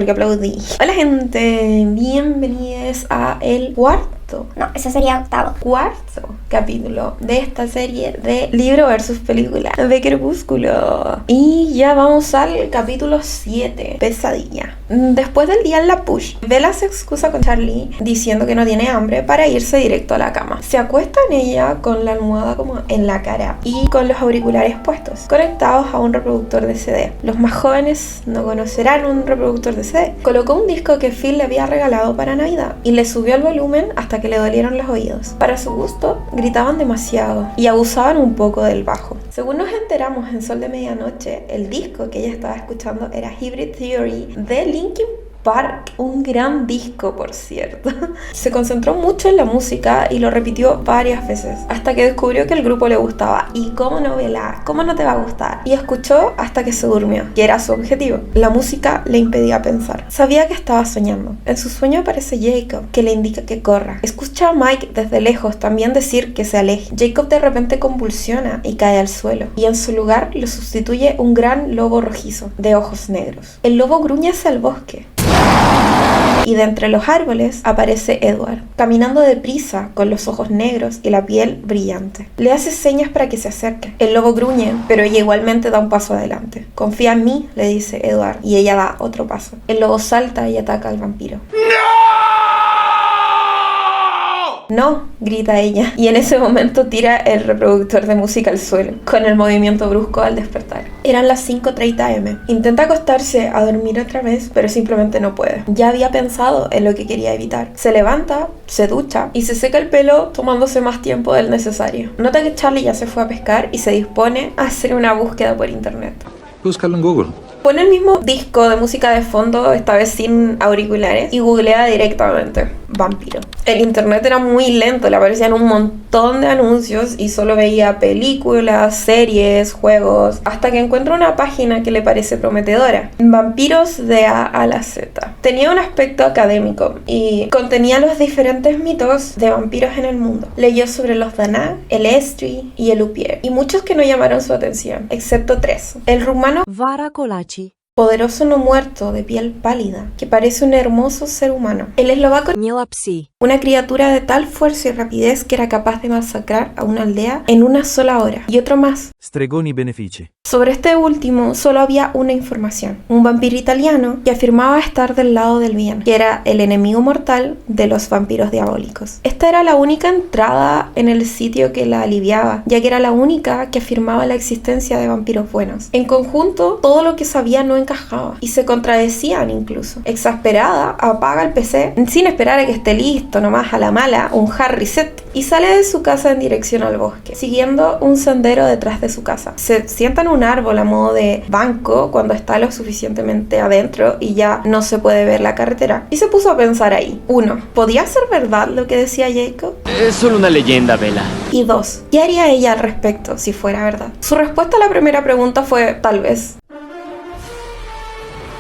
porque aplaudí. Hola gente, bienvenidos a el cuarto capítulo de esta serie de libro versus película de Crepúsculo. Y ya vamos al capítulo 7, Pesadilla. Después del día en la push, Bella se excusa con Charlie diciendo que no tiene hambre para irse directo a la cama. Se acuesta en ella con la almohada como en la cara y con los auriculares puestos, conectados a un reproductor de CD. Los más jóvenes no conocerán un reproductor de CD. Colocó un disco que Phil le había regalado para Navidad y le subió el volumen hasta que le dolieron los oídos. Para su gusto, gritaban demasiado y abusaban un poco del bajo. Según nos enteramos en Sol de Medianoche, el disco que ella estaba escuchando era Hybrid Theory de Linkin Park, un gran disco, por cierto. Se concentró mucho en la música y lo repitió varias veces hasta que descubrió que el grupo le gustaba. Y cómo no, Bella, cómo no te va a gustar. Y escuchó hasta que se durmió, que era su objetivo. La música le impedía pensar. Sabía que estaba soñando. En su sueño aparece Jacob, que le indica que corra. Escucha a Mike desde lejos también decir que se aleje. Jacob de repente convulsiona y cae al suelo, y en su lugar lo sustituye un gran lobo rojizo de ojos negros. El lobo gruñe hacia el bosque y de entre los árboles aparece Edward, caminando deprisa con los ojos negros y la piel brillante. Le hace señas para que se acerque. El lobo gruñe, pero ella igualmente da un paso adelante. Confía en mí, le dice Edward, y ella da otro paso. El lobo salta y ataca al vampiro. ¡No! Grita ella, y en ese momento tira el reproductor de música al suelo, con el movimiento brusco al despertar. Eran las 5:30 am. Intenta acostarse a dormir otra vez, pero simplemente no puede. Ya había pensado en lo que quería evitar. Se levanta, se ducha y se seca el pelo tomándose más tiempo del necesario. Nota que Charlie ya se fue a pescar y se dispone a hacer una búsqueda por internet. Búscalo en Google. Pone el mismo disco de música de fondo, esta vez sin auriculares, y googlea directamente vampiro. El internet era muy lento, le aparecían un montón de anuncios y solo veía películas, series, juegos, hasta que encuentra una página que le parece prometedora. Vampiros de A a la Z. Tenía un aspecto académico y contenía los diferentes mitos de vampiros en el mundo. Leyó sobre los Dana, el Estri y el Upier, y muchos que no llamaron su atención, excepto 3. El rumano Varacolaci, poderoso no muerto de piel pálida, que parece un hermoso ser humano. El eslovaco, Nilapsi, una criatura de tal fuerza y rapidez que era capaz de masacrar a una aldea en una sola hora. Y otro más. Stregoni Benefici. Sobre este último solo había una información. Un vampiro italiano que afirmaba estar del lado del bien, que era el enemigo mortal de los vampiros diabólicos. Esta era la única entrada en el sitio que la aliviaba, ya que era la única que afirmaba la existencia de vampiros buenos. En conjunto, todo lo que sabía no encajaba y se contradecían incluso. Exasperada, apaga el PC sin esperar a que esté listo, nomás a la mala, un hard reset, y sale de su casa en dirección al bosque, siguiendo un sendero detrás de su casa. Se sienta en un árbol a modo de banco cuando está lo suficientemente adentro y ya no se puede ver la carretera, y se puso a pensar ahí. 1. ¿Podía ser verdad lo que decía Jacob? Es solo una leyenda, Bella. Y 2. ¿Qué haría ella al respecto si fuera verdad? Su respuesta a la primera pregunta fue tal vez.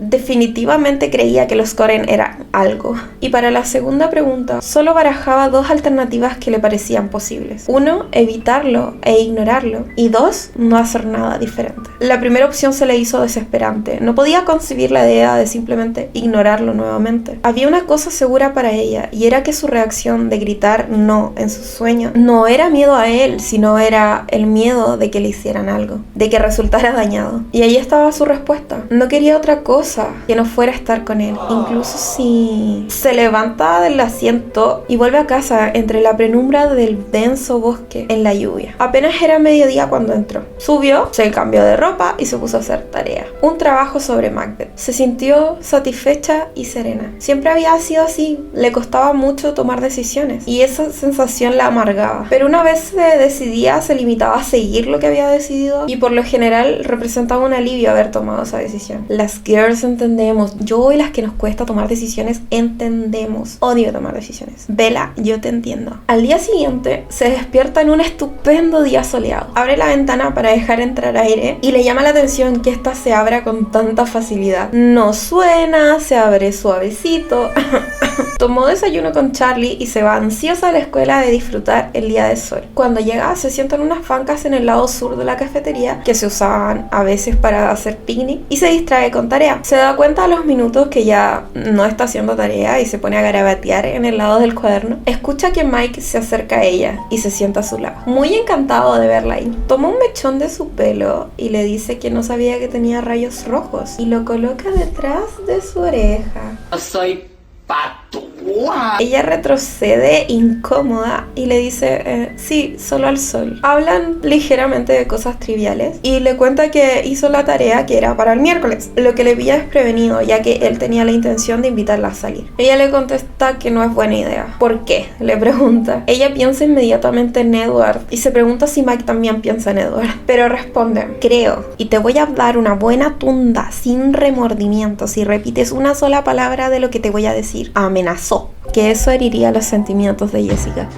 Definitivamente creía que los Coren eran algo. Y para la segunda pregunta, solo barajaba 2 alternativas que le parecían posibles. 1. Evitarlo e ignorarlo. Y 2. No hacer nada diferente. La primera opción se le hizo desesperante. No podía concebir la idea de simplemente ignorarlo nuevamente. Había una cosa segura para ella, y era que su reacción de gritar no en su sueño no era miedo a él, sino era el miedo de que le hicieran algo, de que resultara dañado. Y ahí estaba su respuesta. No quería otra cosa que no fuera a estar con él, incluso si se levanta del asiento y vuelve a casa entre la penumbra del denso bosque en la lluvia. Apenas era mediodía cuando entró. Subió, se cambió de ropa y se puso a hacer tarea. Un trabajo sobre Macbeth. Se sintió satisfecha y serena. Siempre había sido así, le costaba mucho tomar decisiones y esa sensación la amargaba. Pero una vez se decidía, se limitaba a seguir lo que había decidido, y por lo general representaba un alivio haber tomado esa decisión. Las girls entendemos. Yo y las que nos cuesta tomar decisiones entendemos. Odio tomar decisiones. Bella, yo te entiendo. Al día siguiente se despierta en un estupendo día soleado. Abre la ventana para dejar entrar aire y le llama la atención que esta se abra con tanta facilidad. No suena, se abre suavecito. Tomó desayuno con Charlie y se va ansiosa a la escuela de disfrutar el día de sol. Cuando llega, se sienta en unas bancas en el lado sur de la cafetería que se usaban a veces para hacer picnic y se distrae con tareas. Se da cuenta a los minutos que ya no está haciendo tarea y se pone a garabatear en el lado del cuaderno. Escucha que Mike se acerca a ella y se sienta a su lado, muy encantado de verla ahí. Toma un mechón de su pelo y le dice que no sabía que tenía rayos rojos y lo coloca detrás de su oreja. Soy patúa. Ella retrocede incómoda y le dice, sí, solo al sol. Hablan ligeramente de cosas triviales y le cuenta que hizo la tarea que era para el miércoles, lo que le pilla desprevenido ya que él tenía la intención de invitarla a salir. Ella le contesta que no es buena idea. ¿Por qué?, le pregunta. Ella piensa inmediatamente en Edward y se pregunta si Mike también piensa en Edward, pero responde, creo, y te voy a dar una buena tunda sin remordimiento si repites una sola palabra de lo que te voy a decir. Amenazó que eso heriría los sentimientos de Jessica.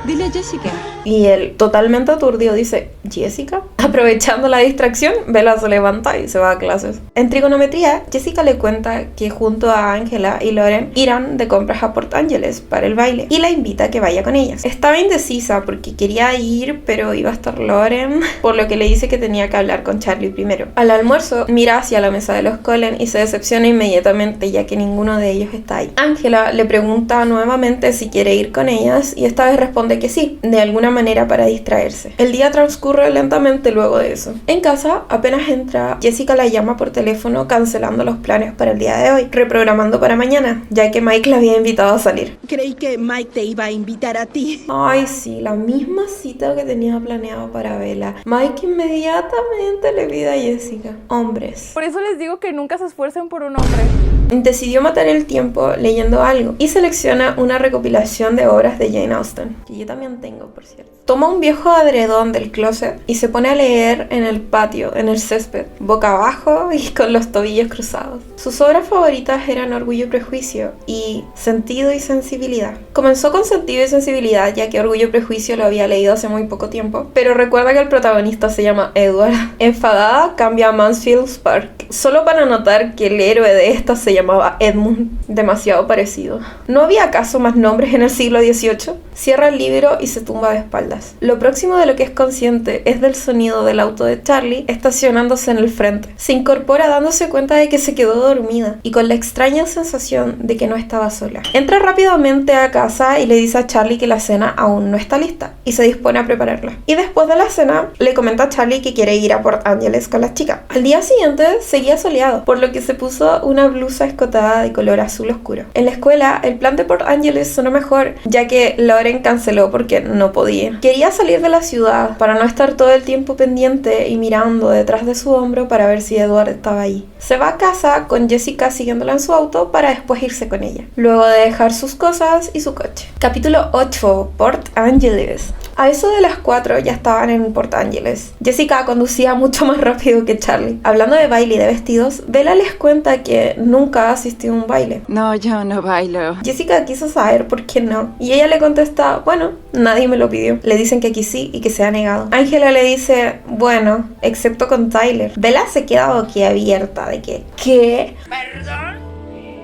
Dile a Jessica. Y él, totalmente aturdido, dice, ¿Jessica? Aprovechando la distracción, Bella se levanta y se va a clases. En trigonometría, Jessica le cuenta que junto a Angela y Lauren irán de compras a Port Angeles para el baile y la invita a que vaya con ellas. Estaba indecisa porque quería ir, pero iba a estar Lauren, por lo que le dice que tenía que hablar con Charlie primero. Al almuerzo, mira hacia la mesa de los Cullen y se decepciona inmediatamente ya que ninguno de ellos está ahí. Angela le pregunta nuevamente si quiere ir con ellas y esta vez responde que sí, de alguna manera para distraerse. El día transcurre lentamente luego de eso. En casa, apenas entra, Jessica la llama por teléfono cancelando los planes para el día de hoy, reprogramando para mañana, ya que Mike la había invitado a salir. Creí que Mike te iba a invitar a ti. Ay, sí, la misma cita que tenía planeado para Bella. Mike inmediatamente le pide a Jessica. Hombres. Por eso les digo que nunca se esfuercen por un hombre. Decidió matar el tiempo leyendo algo y selecciona una recopilación de obras de Jane Austen, que yo también tengo, por cierto. Toma un viejo adredón del closet y se pone a leer en el patio, en el césped, boca abajo y con los tobillos cruzados. Sus obras favoritas eran Orgullo y Prejuicio y Sentido y Sensibilidad. Comenzó con Sentido y Sensibilidad ya que Orgullo y Prejuicio lo había leído hace muy poco tiempo, pero recuerda que el protagonista se llama Edward. Enfadada, cambia a Mansfield Park, solo para notar que el héroe de esta se llamaba Edmund, demasiado parecido. ¿No había acaso más nombres en el siglo XVIII? Cierra el libro y se tumba de espaldas. Lo próximo de lo que es consciente es del sonido del auto de Charlie estacionándose en el frente. Se incorpora dándose cuenta de que se quedó dormida y con la extraña sensación de que no estaba sola. Entra rápidamente a casa y le dice a Charlie que la cena aún no está lista y se dispone a prepararla. Y después de la cena le comenta a Charlie que quiere ir a Port Angeles con las chicas. Al día siguiente seguía soleado, por lo que se puso una blusa escotada de color azul oscuro. En la escuela el plan de Port Angeles sonó mejor, ya que Lauren canceló porque no podía. Quería salir de la ciudad para no estar todo el tiempo pendiente y mirando detrás de su hombro para ver si Edward estaba ahí. Se va a casa con Jessica siguiéndola en su auto para después irse con ella, luego de dejar sus cosas y su coche. Capítulo 8. Port Angeles. A eso de las 4 ya estaban en Port Angeles. Jessica conducía mucho más rápido que Charlie. Hablando de baile y de vestidos, Bella les cuenta que nunca asistió a un baile. No, yo no bailo. Jessica quiso saber por qué no, y ella le contesta, bueno, nadie me lo pidió. Le dicen que aquí sí y que se ha negado. Angela le dice, bueno, excepto con Tyler. Bella se queda boquiabierta de que, ¿qué? Perdón,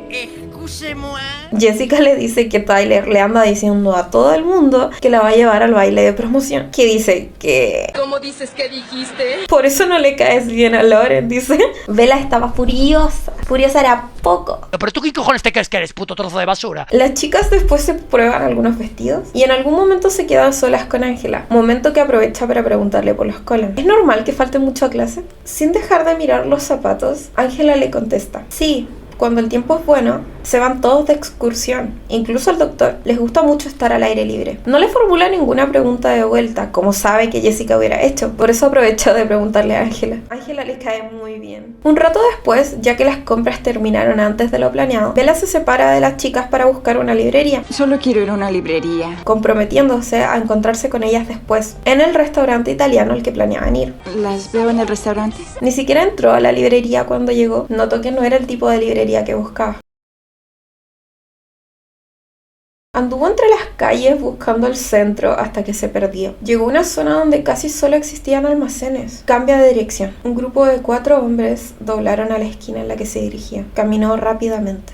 excusez-moi. Jessica le dice que Tyler le anda diciendo a todo el mundo que la va a llevar al baile de promoción. Que dice que... ¿Cómo dices que dijiste? Por eso no le caes bien a Lauren, dice. Bella estaba furiosa. Furiosa era poco. ¿Pero tú qué cojones te crees que eres, puto trozo de basura? Las chicas después se prueban algunos vestidos y en algún momento se quedan solas con Angela, momento que aprovecha para preguntarle por los Cullen. ¿Es normal que falte mucho a clase? Sin dejar de mirar los zapatos, Angela le contesta, sí. Cuando el tiempo es bueno, se van todos de excursión. Incluso al doctor les gusta mucho estar al aire libre. No le formula ninguna pregunta de vuelta, como sabe que Jessica hubiera hecho. Por eso aprovechó de preguntarle a Angela. Angela les cae muy bien. Un rato después, ya que las compras terminaron antes de lo planeado, Bella se separa de las chicas para buscar una librería, Solo quiero ir a una librería. comprometiéndose a encontrarse con ellas después, en el restaurante italiano al que planeaban ir. ¿Las veo en el restaurante? Ni siquiera entró a la librería cuando llegó. Notó que no era el tipo de librería que buscaba. Anduvo entre las calles buscando el centro hasta que se perdió. Llegó a una zona donde casi solo existían almacenes. Cambia de dirección. Un grupo de 4 hombres doblaron a la esquina en la que se dirigía. Caminó rápidamente.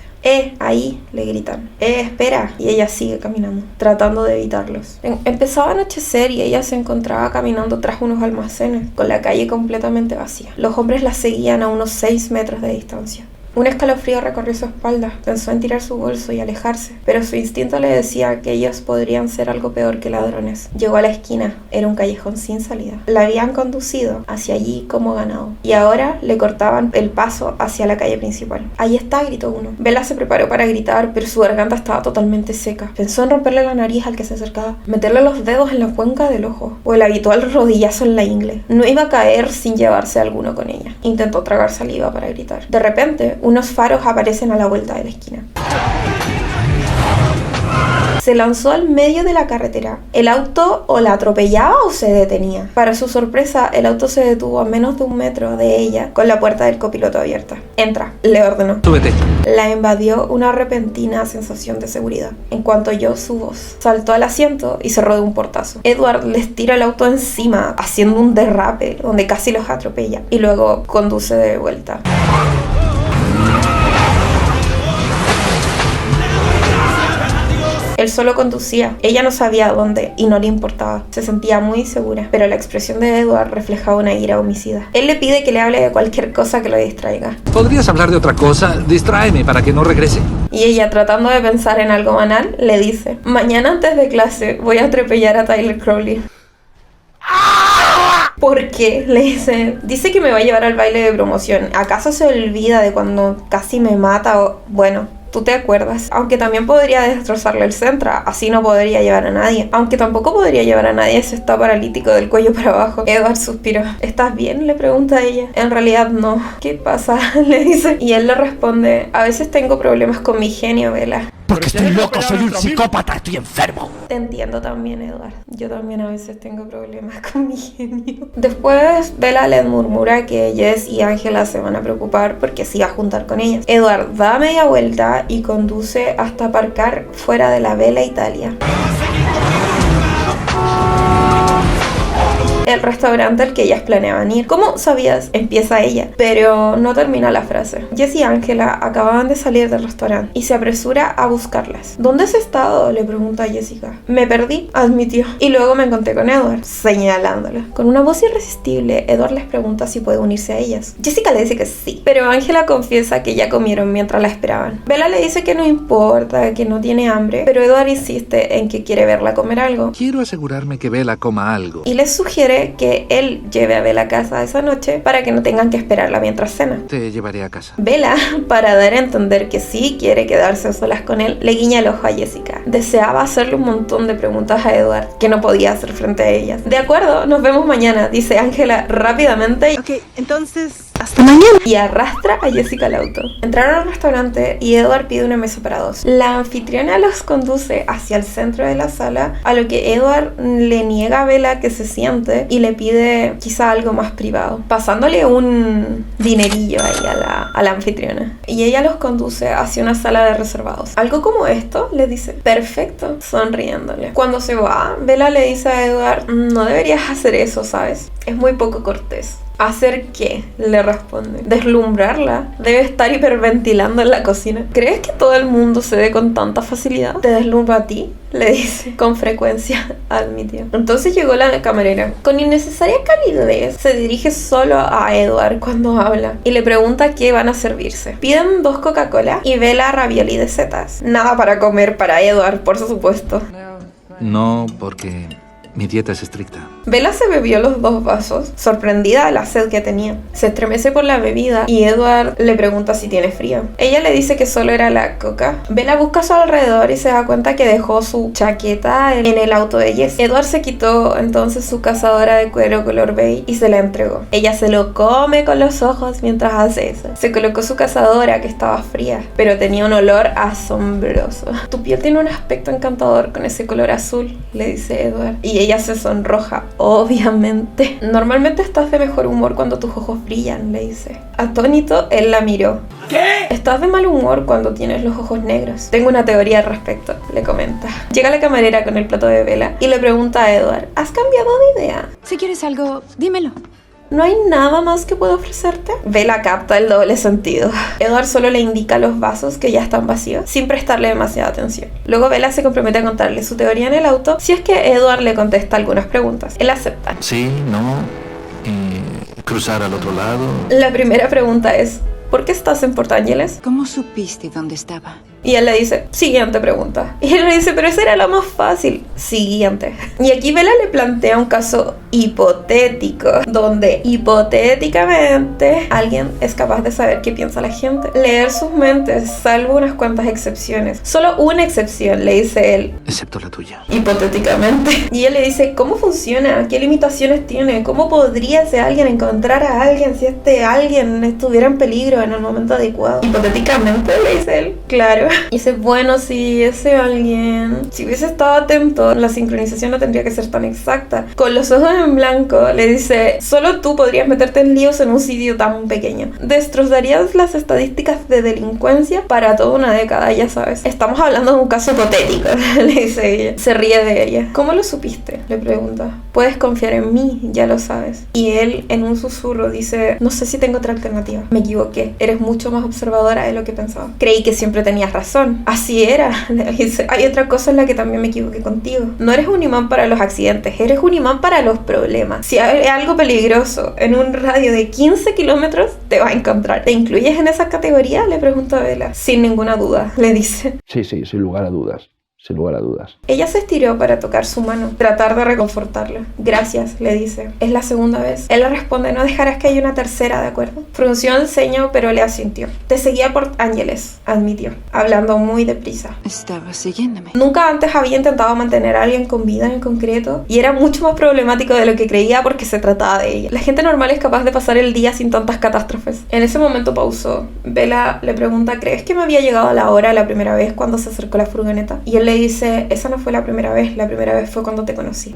Ahí, le gritan. Espera. Y ella sigue caminando, tratando de evitarlos. Empezaba a anochecer y ella se encontraba caminando tras unos almacenes, con la calle completamente vacía. Los hombres la seguían a unos 6 metros de distancia. Un escalofrío recorrió su espalda. Pensó en tirar su bolso y alejarse, pero su instinto le decía que ellos podrían ser algo peor que ladrones. Llegó a la esquina. Era un callejón sin salida. La habían conducido hacia allí como ganado, y ahora le cortaban el paso hacia la calle principal. Ahí está, gritó uno. Bella se preparó para gritar, pero su garganta estaba totalmente seca. Pensó en romperle la nariz al que se acercaba, meterle los dedos en la cuenca del ojo, o el habitual rodillazo en la ingle. No iba a caer sin llevarse alguno con ella. Intentó tragar saliva para gritar. De repente, unos faros aparecen a la vuelta de la esquina. Se lanzó al medio de la carretera. El auto o la atropellaba o se detenía. Para su sorpresa, el auto se detuvo a menos de 1 metro de ella, con la puerta del copiloto abierta. Entra, le ordenó. Súbete. La invadió una repentina sensación de seguridad. En cuanto oyó su voz, saltó al asiento y cerró de un portazo. Edward les tira el auto encima, haciendo un derrape donde casi los atropella, y luego conduce de vuelta. Él solo conducía. Ella no sabía dónde y no le importaba. Se sentía muy segura, pero la expresión de Edward reflejaba una ira homicida. Él le pide que le hable de cualquier cosa que lo distraiga. ¿Podrías hablar de otra cosa? Distráeme para que no regrese. Y ella, tratando de pensar en algo banal, le dice: mañana antes de clase voy a atropellar a Tyler Crowley. ¿Por qué? Le dice. Dice que me va a llevar al baile de promoción. ¿Acaso se olvida de cuando casi me mata? O bueno, tú te acuerdas. Aunque también podría destrozarle el Sentra. Así no podría llevar a nadie. Aunque tampoco podría llevar a nadie si está paralítico del cuello para abajo. Edward suspiró. ¿Estás bien?, le pregunta ella. En realidad no. ¿Qué pasa?, le dice. Y él le responde: a veces tengo problemas con mi genio, Bella. Porque estoy loco, soy un psicópata, estoy enfermo. Te entiendo también, Edward. Yo también a veces tengo problemas con mi genio. Después, Bella le murmura que Jess y Angela se van a preocupar porque se iba a juntar con ellas. Edward da media vuelta y conduce hasta aparcar fuera de la Bella Italia, el restaurante al que ellas planeaban ir. ¿Cómo sabías?, empieza ella, pero no termina la frase. Jess y Angela acababan de salir del restaurante y se apresura a buscarlas. ¿Dónde has estado?, le pregunta a Jessica. Me perdí, admitió, y luego me encontré con Edward, señalándola. Con una voz irresistible, Edward les pregunta si puede unirse a ellas. Jessica le dice que sí, pero Angela confiesa que ya comieron mientras la esperaban. Bella le dice que no importa, que no tiene hambre, pero Edward insiste en que quiere verla comer algo. Quiero asegurarme que Bella coma algo. Y les sugiere que él lleve a Bella a casa esa noche para que no tengan que esperarla mientras cena. Te llevaré a casa. Bella, para dar a entender que sí quiere quedarse a solas con él, le guiña el ojo a Jessica. Deseaba hacerle un montón de preguntas a Edward que no podía hacer frente a ellas. De acuerdo, nos vemos mañana, dice Angela rápidamente. Ok, entonces, hasta mañana. Y arrastra a Jessica al auto. Entraron al restaurante y Edward pide una mesa para 2. La anfitriona los conduce hacia el centro de la sala, a lo que Edward le niega a Bella que se siente y le pide quizá algo más privado, pasándole un dinerillo ahí a la anfitriona. Y ella los conduce hacia una sala de reservados. Algo como esto, le dice. Perfecto, sonriéndole. Cuando se va, Bella le dice a Edward: no deberías hacer eso, ¿sabes? Es muy poco cortés. ¿Hacer qué?, le responde. ¿Deslumbrarla? Debe estar hiperventilando en la cocina. ¿Crees que todo el mundo se dé con tanta facilidad? ¿Te deslumbra a ti?, le dice. Con frecuencia, admitió. Entonces llegó la camarera. Con innecesaria calidez, se dirige solo a Edward cuando habla y le pregunta qué van a servirse. Piden 2 Coca-Cola y Bella ravioli de setas. Nada para comer para Edward, por supuesto. No, porque mi dieta es estricta. Bella se bebió los 2 vasos, sorprendida de la sed que tenía. Se estremece por la bebida y Edward le pregunta si tiene frío. Ella le dice que solo era la coca. Bella busca a su alrededor y se da cuenta que dejó su chaqueta en el auto de Jess. Edward se quitó entonces su cazadora de cuero color beige y se la entregó. Ella se lo come con los ojos mientras hace eso. Se colocó su cazadora, que estaba fría, pero tenía un olor asombroso. Tu piel tiene un aspecto encantador con ese color azul, le dice Edward. Y ella se sonroja obviamente. Normalmente estás de mejor humor cuando tus ojos brillan, le dice. Atónito, él la miró. ¿Qué? Estás de mal humor cuando tienes los ojos negros. Tengo una teoría al respecto, le comenta. Llega la camarera con el plato de vela y le pregunta a Edward, ¿has cambiado de idea? Si quieres algo, dímelo. ¿No hay nada más que puedo ofrecerte? Vela capta el doble sentido. Edward solo le indica los vasos que ya están vacíos, sin prestarle demasiada atención. Luego Vela se compromete a contarle su teoría en el auto si es que Edward le contesta algunas preguntas. Él acepta. Sí, no. Cruzar al otro lado. La primera pregunta es, ¿por qué estás en Port Angeles? ¿Cómo supiste dónde estaba? Y él le dice, siguiente pregunta. Y él le dice, pero esa era la más fácil. Siguiente. Y aquí Vela le plantea un caso hipotético, donde hipotéticamente alguien es capaz de saber qué piensa la gente. Leer sus mentes, salvo unas cuantas excepciones. Solo una excepción, le dice él. Excepto la tuya. Hipotéticamente. Y él le dice, ¿cómo funciona? ¿Qué limitaciones tiene? ¿Cómo podría ese alguien encontrar a alguien si este alguien estuviera en peligro en el momento adecuado? Hipotéticamente, le dice él. Claro. Y dice, bueno, si ese alguien, si hubiese estado atento, la sincronización no tendría que ser tan exacta. Con los ojos en blanco, le dice, solo tú podrías meterte en líos en un sitio tan pequeño. Destrozarías las estadísticas de delincuencia para toda una década, ya sabes. Estamos hablando de un caso hipotético, le dice ella. Se ríe de ella. ¿Cómo lo supiste? Le pregunta. Puedes confiar en mí, ya lo sabes. Y él, en un susurro, dice, no sé si tengo otra alternativa. Me equivoqué. Eres mucho más observadora de lo que pensaba. Creí que siempre tenías razón. Así era. Le dice, hay otra cosa en la que también me equivoqué contigo. No eres un imán para los accidentes, eres un imán para los problemas. Si hay algo peligroso en un radio de 15 kilómetros, te va a encontrar. ¿Te incluyes en esa categoría? Le pregunta a Vela. Sin ninguna duda, le dice. Sí, sin lugar a dudas. Sin lugar a dudas. Ella se estiró para tocar su mano, tratar de reconfortarlo. Gracias, le dice. Es la segunda vez. Él le responde, no dejarás que haya una tercera, ¿de acuerdo? Frunció el ceño, pero le asintió. Te seguía por Ángeles, admitió, hablando muy deprisa. Estaba siguiéndome. Nunca antes había intentado mantener a alguien con vida en concreto, y era mucho más problemático de lo que creía porque se trataba de ella. La gente normal es capaz de pasar el día sin tantas catástrofes. En ese momento pausó. Vela le pregunta, ¿crees que me había llegado la hora la primera vez cuando se acercó la furgoneta? Y él le dice, esa no fue la primera vez fue cuando te conocí.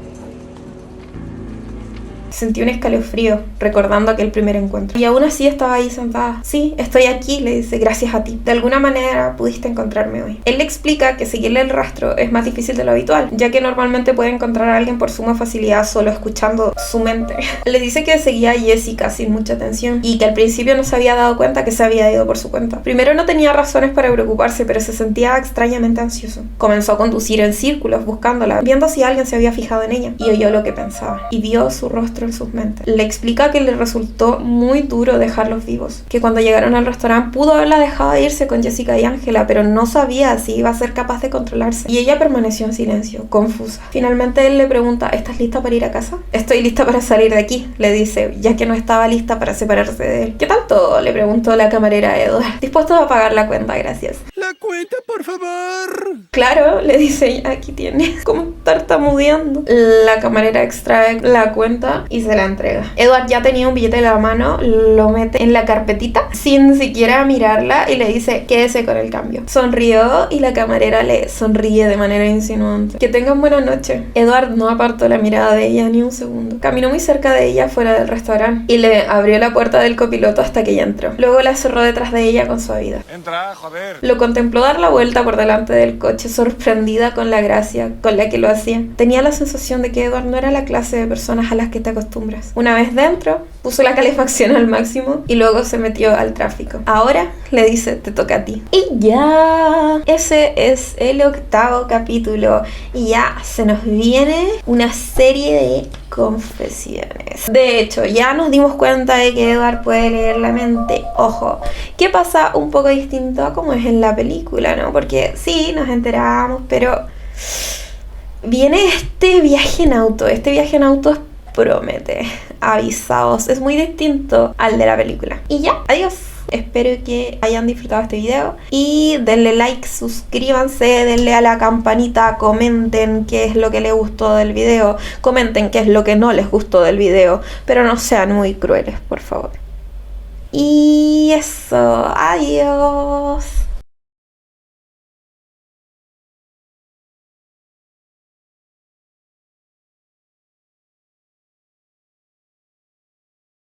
Sentí un escalofrío recordando aquel primer encuentro. Y aún así estaba ahí sentada. Sí, estoy aquí, le dice, gracias a ti. De alguna manera pudiste encontrarme hoy. Él le explica que seguirle el rastro es más difícil de lo habitual, ya que normalmente puede encontrar a alguien por suma facilidad solo escuchando su mente. Le dice que seguía a Jessica sin mucha atención y que al principio no se había dado cuenta que se había ido por su cuenta. Primero no tenía razones para preocuparse, pero se sentía extrañamente ansioso. Comenzó a conducir en círculos buscándola, viendo si alguien se había fijado en ella, y oyó lo que pensaba y vio su rostro en sus mentes. Le explica que le resultó muy duro dejarlos vivos, que cuando llegaron al restaurante pudo haberla dejado irse con Jessica y Ángela, pero no sabía si iba a ser capaz de controlarse, y ella permaneció en silencio, confusa. Finalmente él le pregunta, ¿estás lista para ir a casa? Estoy lista para salir de aquí, le dice, ya que no estaba lista para separarse de él. ¿Qué tal todo?, le preguntó la camarera a Edward. Dispuesto a pagar la cuenta, gracias. La cuenta, por favor. Claro, le dice, aquí tienes, como tartamudeando. La camarera extrae la cuenta y se la entrega. Edward ya tenía un billete en la mano, lo mete en la carpetita sin siquiera mirarla y le dice, quédese con el cambio. Sonrió y la camarera le sonríe de manera insinuante. Que tengan buena noche. Edward no apartó la mirada de ella ni un segundo. Caminó muy cerca de ella fuera del restaurante y le abrió la puerta del copiloto hasta que ella entró. Luego la cerró detrás de ella con suavidad. Entra, joder. Lo contempló dar la vuelta por delante del coche, sorprendida con la gracia con la que lo hacía. Tenía la sensación de que Edward no era la clase de personas a las que te acostumbras. Una vez dentro, puso la calefacción al máximo y luego se metió al tráfico. Ahora, le dice, te toca a ti. Y ya, ese es el 8º capítulo y ya se nos viene una serie de confesiones. De hecho, ya nos dimos cuenta de que Edward puede leer la mente. Ojo, ¿qué pasa? Un poco distinto a como es en la película, ¿no? Porque sí, nos enteramos, pero viene este viaje en auto. Este viaje en auto promete, avisaos, es muy distinto al de la película. Y ya, adiós. Espero que hayan disfrutado este video y denle like, suscríbanse, denle a la campanita, comenten qué es lo que les gustó del video, comenten qué es lo que no les gustó del video, pero no sean muy crueles, por favor. Y eso, adiós.